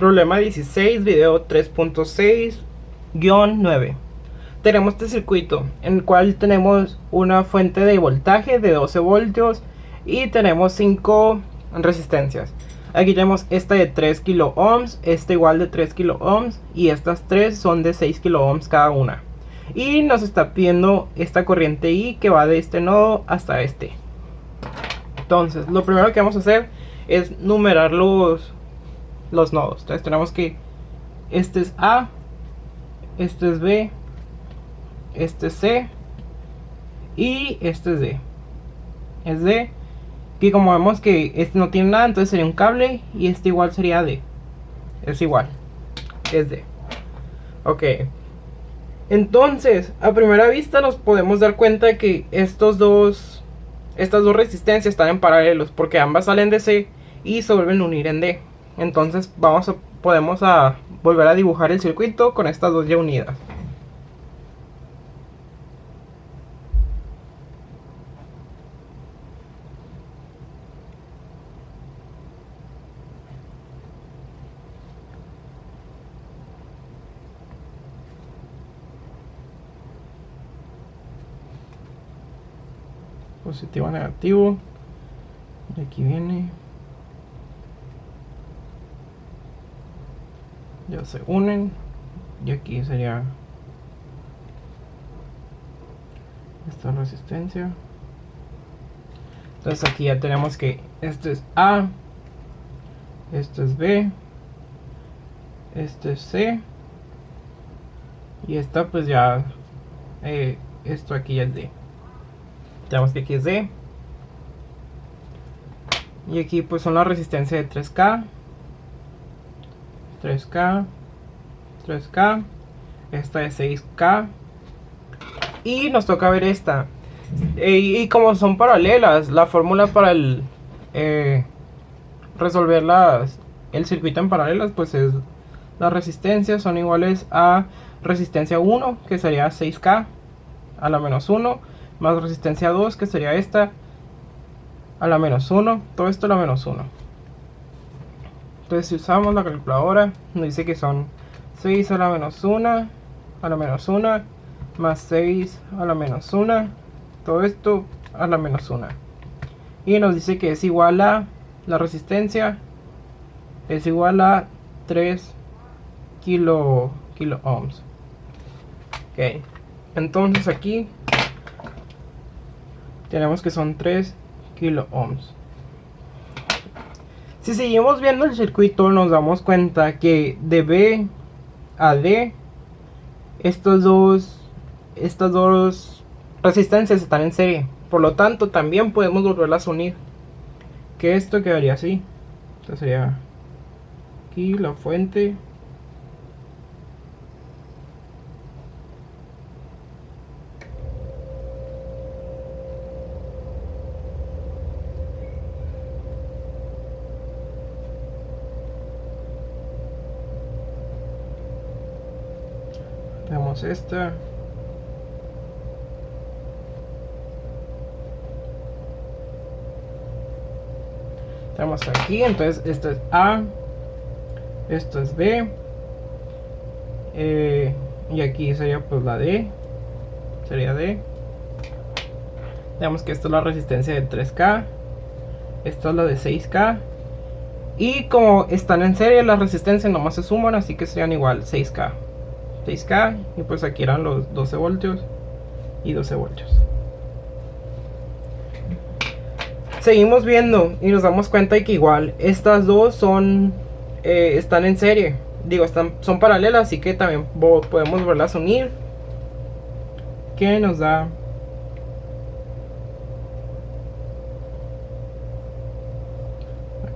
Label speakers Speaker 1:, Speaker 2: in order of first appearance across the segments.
Speaker 1: Problema 16, video 3.6-9. Tenemos este circuito en el cual tenemos una fuente de voltaje de 12 voltios y tenemos 5 resistencias. Aquí tenemos esta de 3 kilo ohms, esta igual de 3 kilo ohms y estas tres son de 6 kilo ohms cada una. Y nos está pidiendo esta corriente I que va de este nodo hasta este. Entonces lo primero que vamos a hacer es numerar los nodos. Entonces tenemos que este es A, este es B, este es C y este es D. Es D. Y como vemos que este no tiene nada, entonces sería un cable y este igual sería D. Es igual. Es D. Ok. Entonces, a primera vista nos podemos dar cuenta de que estas dos resistencias están en paralelos porque ambas salen de C y se vuelven a unir en D. Entonces podemos volver a dibujar el circuito con estas dos ya unidas. Positivo, negativo. Y aquí viene. Ya se unen. Y aquí sería esta resistencia. Entonces aquí ya tenemos que este es A, este es B, este es C y esta pues ya esto aquí ya es D. Tenemos que aquí es D y aquí pues son la resistencia de 3K, 3K, 3K, esta es 6K y nos toca ver esta. Y como son paralelas, la fórmula para resolver el circuito en paralelas pues es las resistencias son iguales a resistencia 1 que sería 6K a la menos 1 más resistencia 2 que sería esta a la menos 1, todo esto a la menos 1. Entonces si usamos la calculadora nos dice que son 6 a la menos 1 a la menos 1 más 6 a la menos 1, todo esto a la menos 1 y nos dice que es igual a la resistencia es igual a 3 kilo ohms. Ok, entonces aquí tenemos que son 3 kilo ohms. Si seguimos viendo el circuito nos damos cuenta que de B a D estas dos resistencias están en serie, por lo tanto también podemos volverlas a unir, que esto quedaría así. Entonces sería aquí la fuente tenemos esta tenemos aquí, entonces esto es A, esto es B y aquí sería pues la D, sería D. Tenemos que esto es la resistencia de 3K, esta es la de 6K y como están en serie las resistencias nomás se suman, así que serían igual 6K y pues aquí eran los 12 voltios y 12 voltios. Seguimos viendo y nos damos cuenta de que igual estas dos son están en serie, digo son paralelas, así que también podemos volverlas a unir, que nos da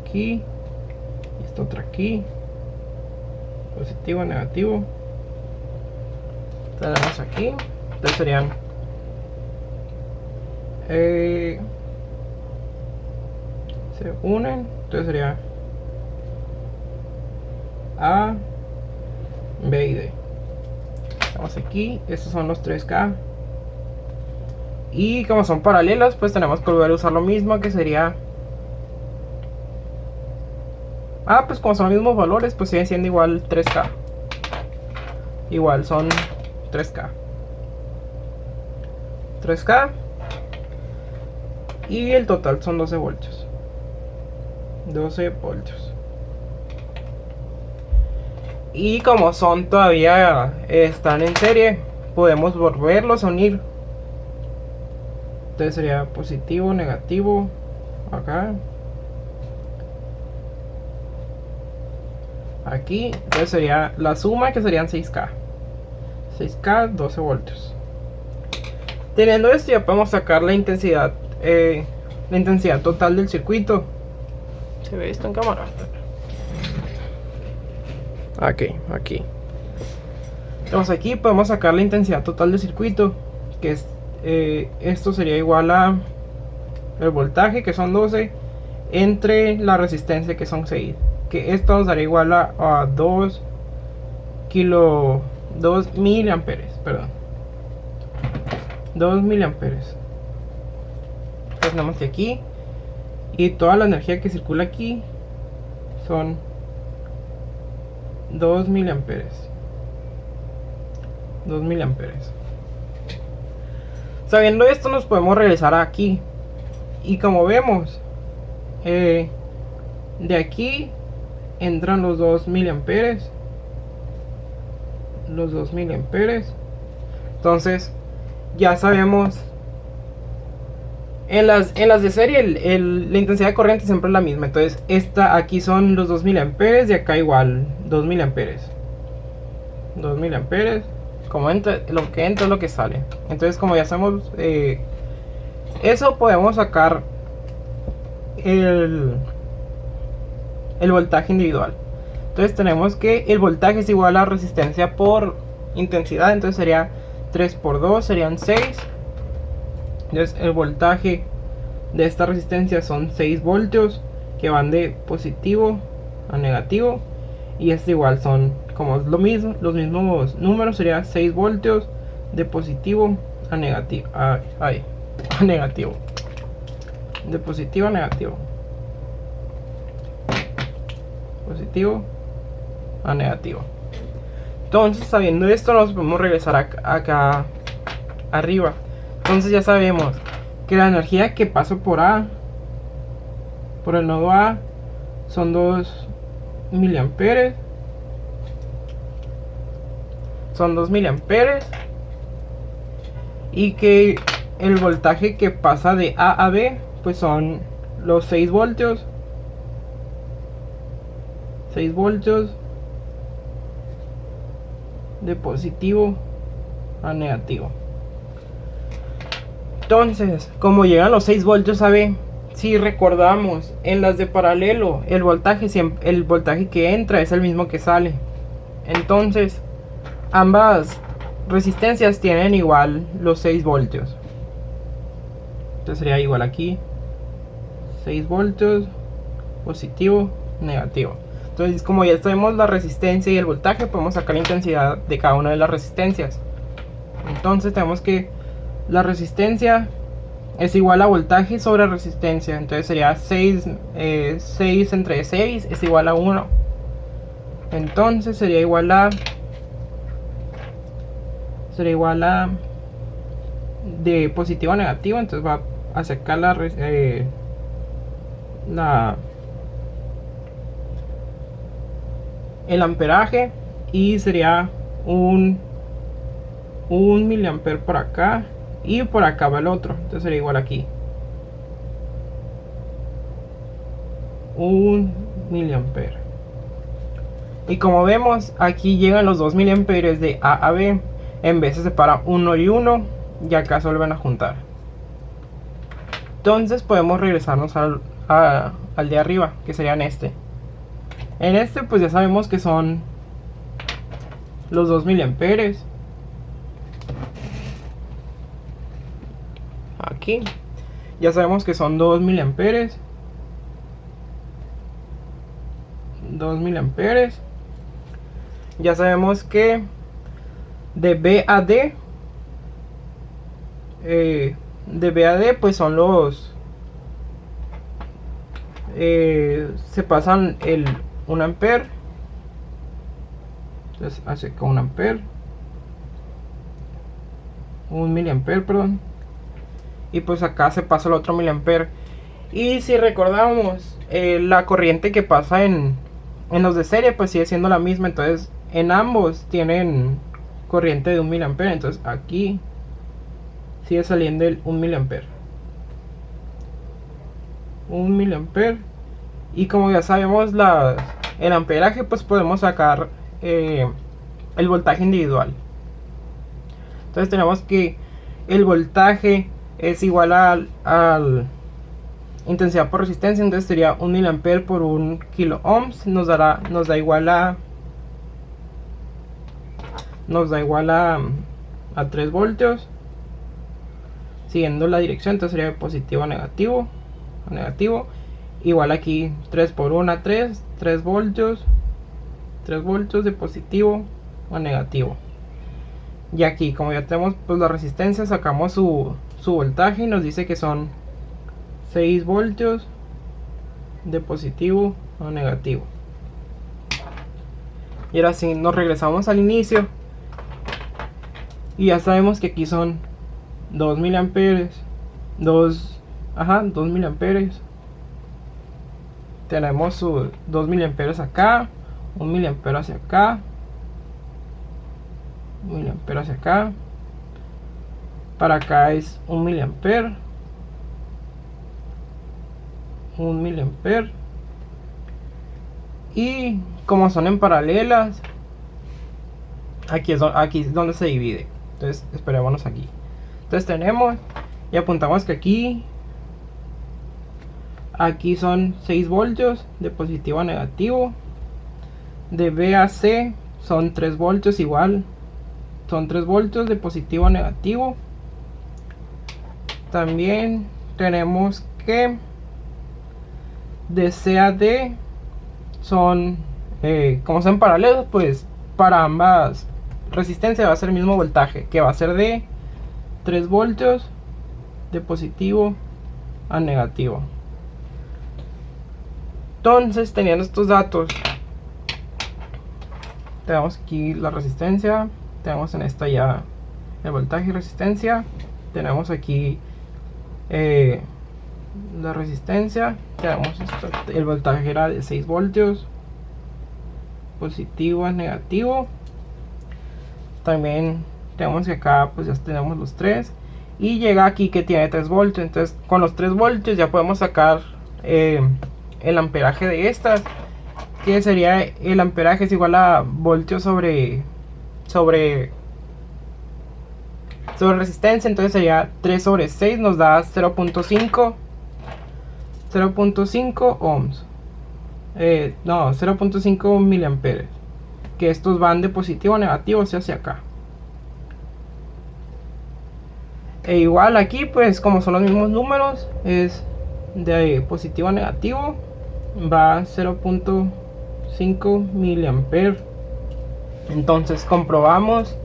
Speaker 1: aquí y esta otra aquí, positivo, negativo. Tenemos aquí, entonces serían se unen, entonces sería A, B y D. Estamos aquí, estos son los 3K y como son paralelas pues tenemos que volver a usar lo mismo, que sería Ah, pues como son los mismos valores, pues siguen siendo igual 3K. Igual son 3K. 3K. Y el total son 12 voltios. 12 voltios. Y como son todavía están en serie, podemos volverlos a unir. Entonces sería positivo, negativo. Acá. Aquí. Entonces sería la suma, que serían 6K. 6K, 12 voltios. Teniendo esto ya podemos sacar la intensidad total del circuito. ¿Se ve esto en cámara? Aquí. Entonces aquí podemos sacar la intensidad total del circuito, que es esto sería igual a el voltaje, que son 12, entre la resistencia, que son 6, que esto nos daría igual a 2 miliamperes, perdón, 2 miliamperes. Entonces tenemos que aquí, y toda la energía que circula aquí son 2 miliamperes. 2 miliamperes. Sabiendo esto, nos podemos regresar aquí. Y como vemos, de aquí entran los 2 miliamperes. Los 2 miliamperes. Entonces, ya sabemos. En las de serie, la intensidad de corriente siempre es la misma. Entonces, aquí son los 2 miliamperes. Y acá igual, 2 miliamperes. 2 miliamperes. Como entra, lo que entra es lo que sale. Entonces, como ya sabemos eso, podemos sacar el voltaje individual. Entonces tenemos que el voltaje es igual a resistencia por intensidad. Entonces sería 3 por 2, serían 6. Entonces el voltaje de esta resistencia son 6 voltios, que van de positivo a negativo. Y este igual son, como es lo mismo, los mismos números, sería 6 voltios de positivo a negativo. A negativo. De positivo a negativo. Positivo a negativo. Entonces, sabiendo esto, nos podemos regresar acá arriba. Entonces ya sabemos que la energía que pasa por el nodo A, son 2 miliamperes. Son 2 miliamperes. Y que el voltaje que pasa de A a B, pues son los 6 voltios. 6 voltios de positivo a negativo. Entonces, como llegan los 6 voltios a B, si recordamos, en las de paralelo, el voltaje que entra es el mismo que sale. Entonces, ambas resistencias tienen igual los 6 voltios. Entonces sería igual aquí, 6 voltios, positivo, negativo. Entonces, como ya sabemos la resistencia y el voltaje, podemos sacar la intensidad de cada una de las resistencias. Entonces tenemos que la resistencia es igual a voltaje sobre resistencia. Entonces sería 6 entre 6 es igual a 1. Entonces sería igual a de positivo a negativo. Entonces va a sacar el amperaje, y sería un miliamper por acá, y por acá va el otro. Entonces sería igual aquí, 1 miliamper. Y como vemos, aquí llegan los 2 miliamperes de A a B. En vez se separa 1 y 1, y acá se vuelven a juntar. Entonces podemos regresarnos al de arriba, que serían este. En este pues ya sabemos que son los 2 miliamperes. Aquí ya sabemos que son 2 miliamperes. 2 miliamperes. Ya sabemos que de B a D, pues son los se pasan 1 ampere. Entonces hace acá 1 ampere, 1 miliampere, perdón. Y pues acá se pasa el otro miliampere. Y si recordamos, la corriente que pasa en los de serie pues sigue siendo la misma. Entonces en ambos tienen corriente de 1 miliampere. Entonces aquí sigue saliendo el 1 miliampere, 1 miliampere. Y como ya sabemos el amperaje, pues podemos sacar el voltaje individual. Entonces tenemos que el voltaje es igual al intensidad por resistencia. Entonces sería 1 miliampere por 1 kilo ohms. Nos da igual a 3 voltios, siguiendo la dirección. Entonces sería de positivo a negativo, igual aquí 3 por 1, 3 voltios, 3 voltios de positivo a negativo. Y aquí, como ya tenemos pues la resistencia, sacamos su voltaje y nos dice que son 6 voltios de positivo a negativo. Y ahora sí nos regresamos al inicio y ya sabemos que aquí son 2 miliamperes, 2 miliamperes. Tenemos sus 2 miliamperes acá, 1 miliampere hacia acá, 1 miliampere hacia acá. Para acá es 1 miliampere, 1 miliampere. Y como son en paralelas, aquí es donde se divide. Entonces esperémonos aquí. Entonces tenemos y apuntamos que aquí son 6 voltios de positivo a negativo. De B a C son 3 voltios igual. Son 3 voltios de positivo a negativo. También tenemos que de C a D son, como son paralelos, pues para ambas resistencias va a ser el mismo voltaje, que va a ser de 3 voltios de positivo a negativo. Entonces, teniendo estos datos, tenemos aquí la resistencia, tenemos en esta ya el voltaje y resistencia, tenemos aquí la resistencia, tenemos el voltaje era de 6 voltios, positivo a negativo. También tenemos que acá pues ya tenemos los 3 y llega aquí que tiene 3 voltios. Entonces con los 3 voltios ya podemos sacar el amperaje de estas, que sería el amperaje es igual a voltios sobre resistencia. Entonces sería 3 sobre 6, nos da 0.5 ohms, no, 0.5 miliamperes, que estos van de positivo a negativo hacia acá. E igual aquí pues como son los mismos números, es de positivo a negativo, va 0.5 miliamperes. Entonces comprobamos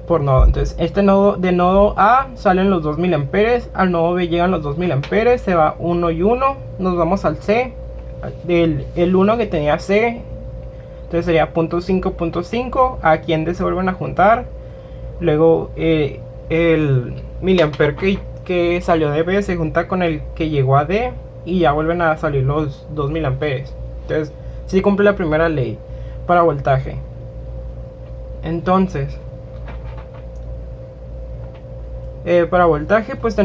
Speaker 1: por nodo. Entonces este nodo, de nodo A salen los 2 miliamperes, al nodo B llegan los 2 miliamperes, se va 1 y 1, nos vamos al C, el 1 que tenía C, entonces sería 0.5, aquí en D se vuelven a juntar, luego el miliampere que salió de B se junta con el que llegó a D y ya vuelven a salir los 2 miliamperes. Entonces sí cumple la primera ley para voltaje. Entonces para voltaje pues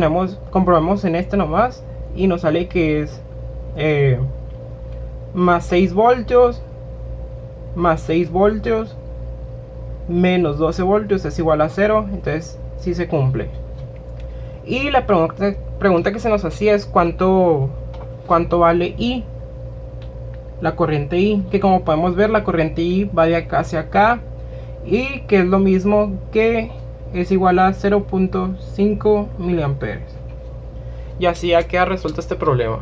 Speaker 1: comprobamos en este nomás y nos sale que es más 6 voltios más 6 voltios menos 12 voltios es igual a 0. Entonces sí se cumple. Y la pregunta que se nos hacía es cuánto vale I, la corriente I, que como podemos ver la corriente I va de acá hacia acá y que es lo mismo que es igual a 0.5 miliamperes. Y así ya queda resuelto este problema.